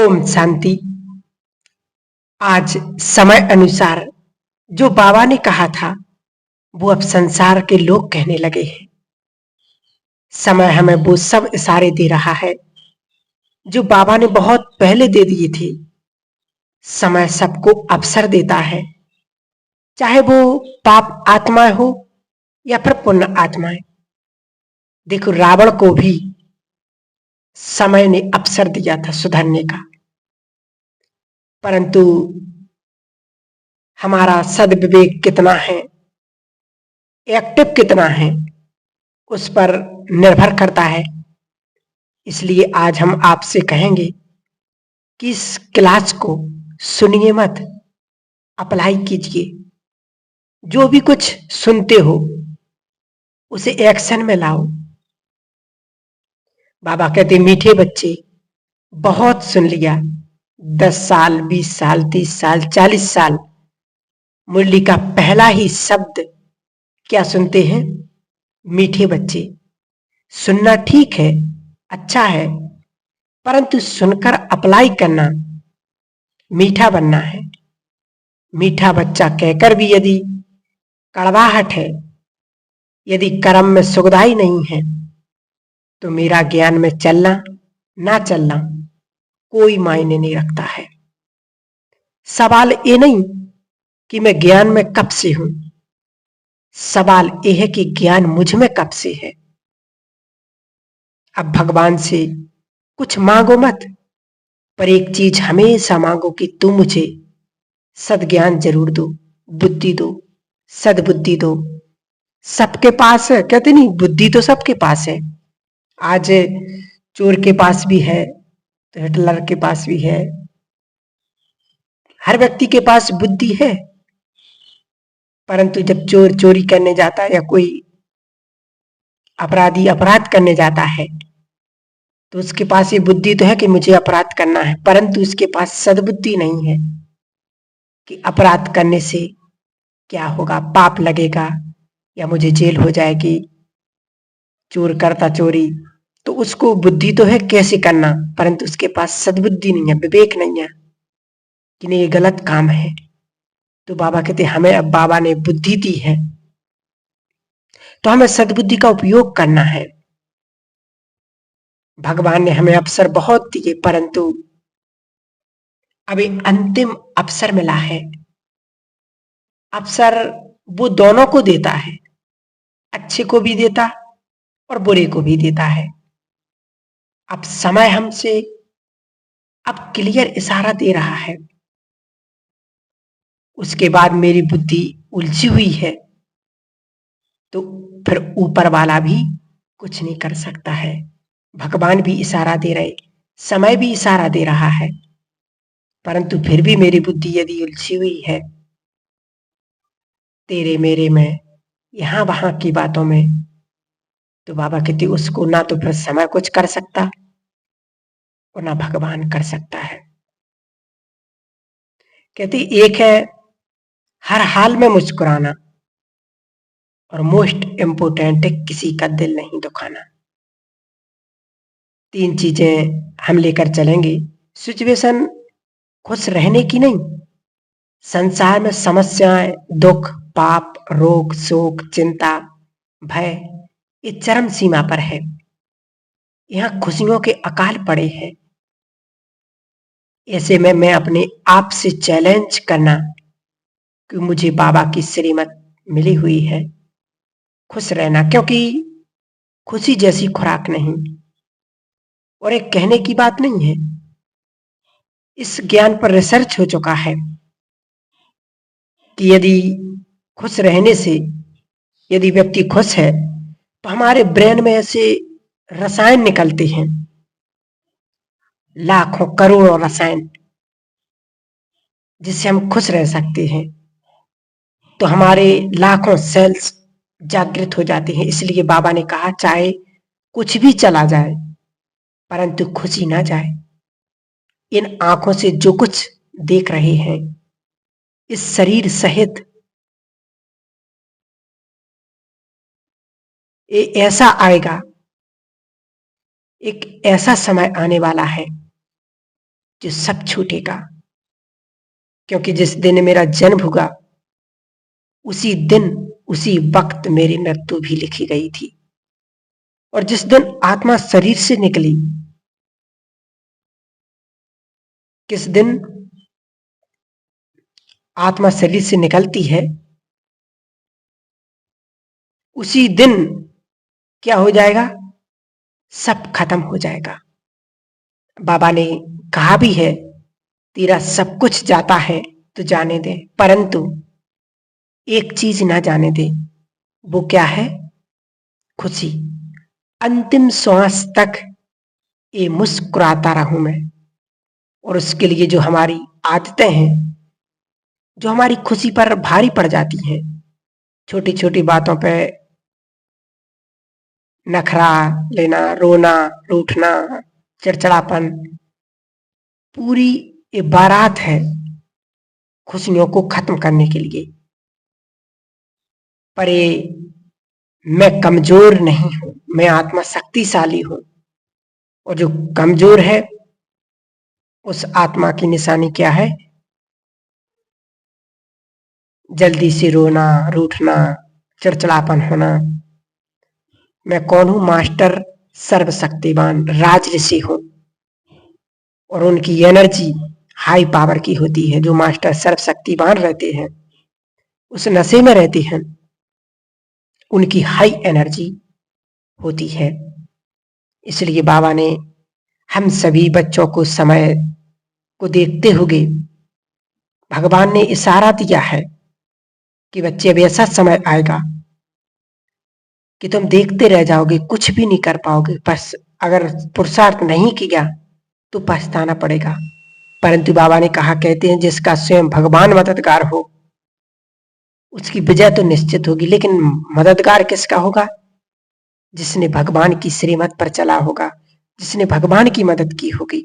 ओम शांति। आज समय अनुसार जो बाबा ने कहा था वो अब संसार के लोग कहने लगे हैं। समय हमें वो सब इशारे दे रहा है जो बाबा ने बहुत पहले दे दिए थे। समय सबको अवसर देता है, चाहे वो पाप आत्माएं हो या फिर पुण्य आत्माएं। देखो, रावण को भी समय ने अवसर दिया था सुधरने का, परंतु हमारा सद्विवेक कितना है, एक्टिव कितना है, उस पर निर्भर करता है। इसलिए आज हम आपसे कहेंगे कि इस क्लास को सुनिए मत, अप्लाई कीजिए। जो भी कुछ सुनते हो उसे एक्शन में लाओ। बाबा कहते मीठे बच्चे, बहुत सुन लिया, 10 साल 20 साल 30 साल 40 साल, मुरली का पहला ही शब्द क्या सुनते हैं? मीठे बच्चे। सुनना ठीक है, अच्छा है, परंतु सुनकर अप्लाई करना, मीठा बनना है। मीठा बच्चा कहकर भी यदि कड़वाहट है, यदि कर्म में सुखदाई नहीं है, तो मेरा ज्ञान में चलना ना चलना कोई मायने नहीं रखता है। सवाल ये नहीं कि मैं ज्ञान में कब से हूं, सवाल ये है कि ज्ञान मुझ में कब से है। अब भगवान से कुछ मांगो मत, पर एक चीज हमेशा मांगो कि तू मुझे सद्ज्ञान जरूर दो, बुद्धि दो, सद्बुद्धि दो। सबके पास है, कहते नहीं, बुद्धि तो सबके पास है। आज चोर के पास भी है तो हिटलर के पास भी है, हर व्यक्ति के पास बुद्धि है। परंतु जब चोर चोरी करने जाता है या कोई अपराधी अपराध करने जाता है तो उसके पास ये बुद्धि तो है कि मुझे अपराध करना है, परंतु उसके पास सद्बुद्धि नहीं है कि अपराध करने से क्या होगा, पाप लगेगा या मुझे जेल हो जाएगी। चोर करता चोरी तो उसको बुद्धि तो है कैसे करना, परंतु उसके पास सद्बुद्धि नहीं है, विवेक नहीं है कि नहीं ये गलत काम है। तो बाबा कहते हमें अब बाबा ने बुद्धि दी है तो हमें सद्बुद्धि का उपयोग करना है। भगवान ने हमें अवसर बहुत दिए, परंतु अभी अंतिम अवसर मिला है। अवसर वो दोनों को देता है, अच्छे को भी देता और बुरे को भी देता है। अब समय हमसे अब क्लियर इशारा दे रहा है, उसके बाद मेरी बुद्धि उलझी हुई है तो फिर ऊपर वाला भी कुछ नहीं कर सकता है। भगवान भी इशारा दे रहे, समय भी इशारा दे रहा है, परंतु फिर भी मेरी बुद्धि यदि उलझी हुई है तेरे मेरे में, यहां वहां की बातों में, तो बाबा कहते उसको ना तो फिर समय कुछ कर सकता और ना भगवान कर सकता है। कहती एक है हर हाल में मुस्कुराना और मोस्ट इंपोर्टेंट है किसी का दिल नहीं दुखाना। 3 चीजें हम लेकर चलेंगे। सिचुएशन खुश रहने की नहीं, संसार में समस्याएं, दुख, पाप, रोग, शोक, चिंता, भय ये चरम सीमा पर है। यहां खुशियों के अकाल पड़े हैं। ऐसे में मैं अपने आप से चैलेंज करना कि मुझे बाबा की श्रीमत मिली हुई है, खुश रहना, क्योंकि खुशी जैसी खुराक नहीं और एक कहने की बात नहीं है। इस ज्ञान पर रिसर्च हो चुका है कि यदि खुश रहने से, यदि व्यक्ति खुश है तो हमारे ब्रेन में ऐसे रसायन निकलते हैं, लाखों करोड़ों रसायन, जिससे हम खुश रह सकते हैं। तो हमारे लाखों सेल्स जागृत हो जाते हैं। इसलिए बाबा ने कहा चाहे कुछ भी चला जाए परंतु खुशी ना जाए। इन आंखों से जो कुछ देख रहे हैं, इस शरीर सहित, ये ऐसा आएगा, एक ऐसा समय आने वाला है जो सब छूटेगा, क्योंकि जिस दिन मेरा जन्म हुआ उसी दिन उसी वक्त मेरी मृत्यु भी लिखी गई थी। और जिस दिन आत्मा शरीर से निकली, किस दिन आत्मा शरीर से निकलती है, उसी दिन क्या हो जाएगा, सब खत्म हो जाएगा। बाबा ने कहा भी है, तेरा सब कुछ जाता है तो जाने दे, परंतु एक चीज ना जाने दे। वो क्या है? खुशी। अंतिम श्वास तक ये मुस्कुराता रहूं मैं। और उसके लिए जो हमारी आदतें हैं, जो हमारी खुशी पर भारी पड़ जाती हैं, छोटी छोटी बातों पे नखरा लेना, रोना, रूठना, चिड़चिड़ापन, पूरी ये बारात है खुशियों को खत्म करने के लिए। पर ये मैं कमजोर नहीं हूं, मैं आत्मा शक्तिशाली हूं। और जो कमजोर है उस आत्मा की निशानी क्या है? जल्दी से रोना, रूठना, चिड़चिड़ापन होना। मैं कौन हूं? मास्टर सर्वशक्तिवान राजऋषि हूं। और उनकी एनर्जी हाई पावर की होती है। जो मास्टर सर्वशक्तिवान रहते हैं, उस नशे में रहते हैं, उनकी हाई एनर्जी होती है। इसलिए बाबा ने हम सभी बच्चों को समय को देखते हुए भगवान ने इशारा दिया है कि बच्चे, अब ऐसा समय आएगा कि तुम देखते रह जाओगे, कुछ भी नहीं कर पाओगे। बस अगर पुरुषार्थ नहीं किया तो पछताना पड़ेगा। परंतु बाबा ने कहा, कहते हैं जिसका स्वयं भगवान मददगार हो उसकी विजय तो निश्चित होगी। लेकिन मददगार किसका होगा? जिसने भगवान की श्रीमत पर चला होगा, जिसने भगवान की मदद की होगी,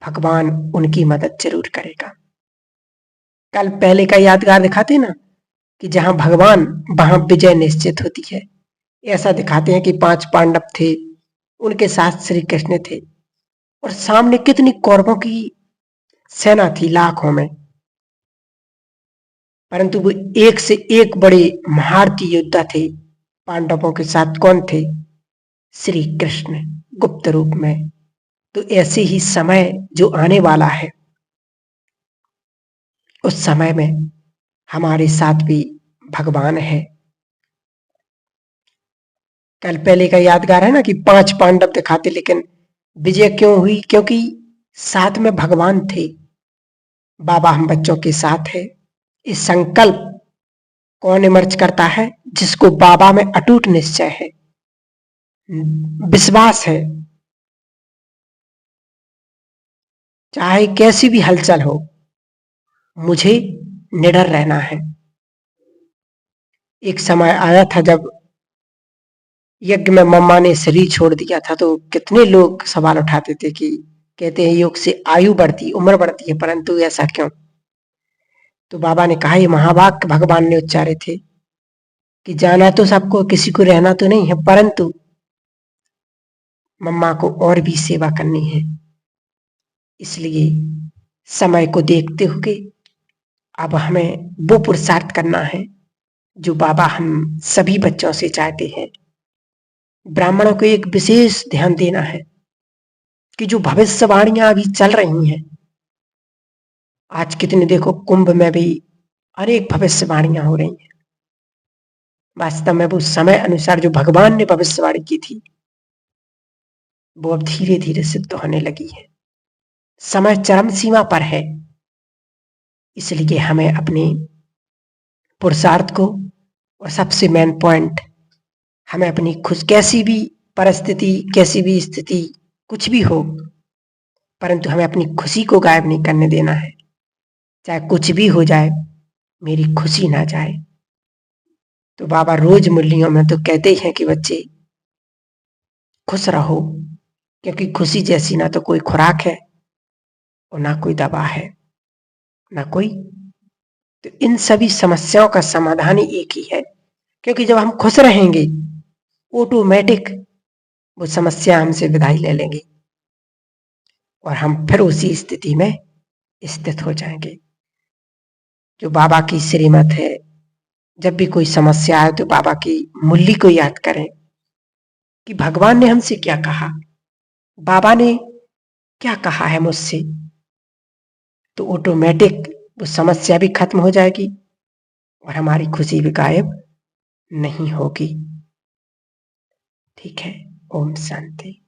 भगवान उनकी मदद जरूर करेगा। कल पहले का यादगार दिखाते ना कि जहां भगवान वहां विजय निश्चित होती है। ऐसा दिखाते हैं कि 5 पांडव थे, उनके साथ श्री कृष्ण थे, और सामने कितनी कौरवों की सेना थी, लाखों में। परंतु वो एक से एक बड़े महारथी योद्धा थे। पांडवों के साथ कौन थे? श्री कृष्ण गुप्त रूप में। तो ऐसे ही समय जो आने वाला है, उस समय में हमारे साथ भी भगवान है। कल पहले का यादगार है ना कि 5 पांडव दिखाते, लेकिन विजय क्यों हुई? क्योंकि साथ में भगवान थे। बाबा हम बच्चों के साथ है। इस संकल्प कौन इमर्ज करता है? जिसको बाबा में अटूट निश्चय है, विश्वास है, चाहे कैसी भी हलचल हो, मुझे निडर रहना है। एक समय आया था जब यज्ञ में मम्मा ने शरीर छोड़ दिया था, तो कितने लोग सवाल उठाते थे कि कहते हैं योग से आयु बढ़ती, उम्र बढ़ती है, परंतु ऐसा क्यों? तो बाबा ने कहा, ये महावाक्य भगवान ने उच्चारे थे कि जाना तो सबको, किसी को रहना तो नहीं है, परंतु मम्मा को और भी सेवा करनी है। इसलिए समय को देखते हुए अब हमें वो पुरुषार्थ करना है जो बाबा हम सभी बच्चों से चाहते हैं। ब्राह्मणों को एक विशेष ध्यान देना है कि जो भविष्यवाणियां अभी चल रही हैं, आज कितने देखो कुंभ में भी अनेक भविष्यवाणियां हो रही हैं। वास्तव में वो समय अनुसार जो भगवान ने भविष्यवाणी की थी, वो अब धीरे धीरे सिद्ध होने लगी है। समय चरम सीमा पर है। इसलिए हमें अपने पुरुषार्थ को, और सबसे मेन पॉइंट, हमें अपनी खुश, कैसी भी परिस्थिति, कैसी भी स्थिति, कुछ भी हो, परंतु हमें अपनी खुशी को गायब नहीं करने देना है। चाहे कुछ भी हो जाए, मेरी खुशी ना जाए। तो बाबा रोज मुरलियों में तो कहते हैं कि बच्चे खुश रहो, क्योंकि खुशी जैसी ना तो कोई खुराक है और ना कोई दवा है, ना कोई। तो इन सभी समस्याओं का समाधान ही एक ही है, क्योंकि जब हम खुश रहेंगे, ऑटोमेटिक वो समस्या हमसे विदाई ले लेंगे। और हम फिर उसी स्थिति में स्थित हो जाएंगे। जो बाबा की श्रीमत है, जब भी कोई समस्या आए तो बाबा की मुरली को याद करें कि भगवान ने हमसे क्या कहा, बाबा ने क्या कहा है मुझसे, तो ऑटोमेटिक वो समस्या भी खत्म हो जाएगी और हमारी खुशी भी गायब नहीं होगी। ठीक है, ओम शांति।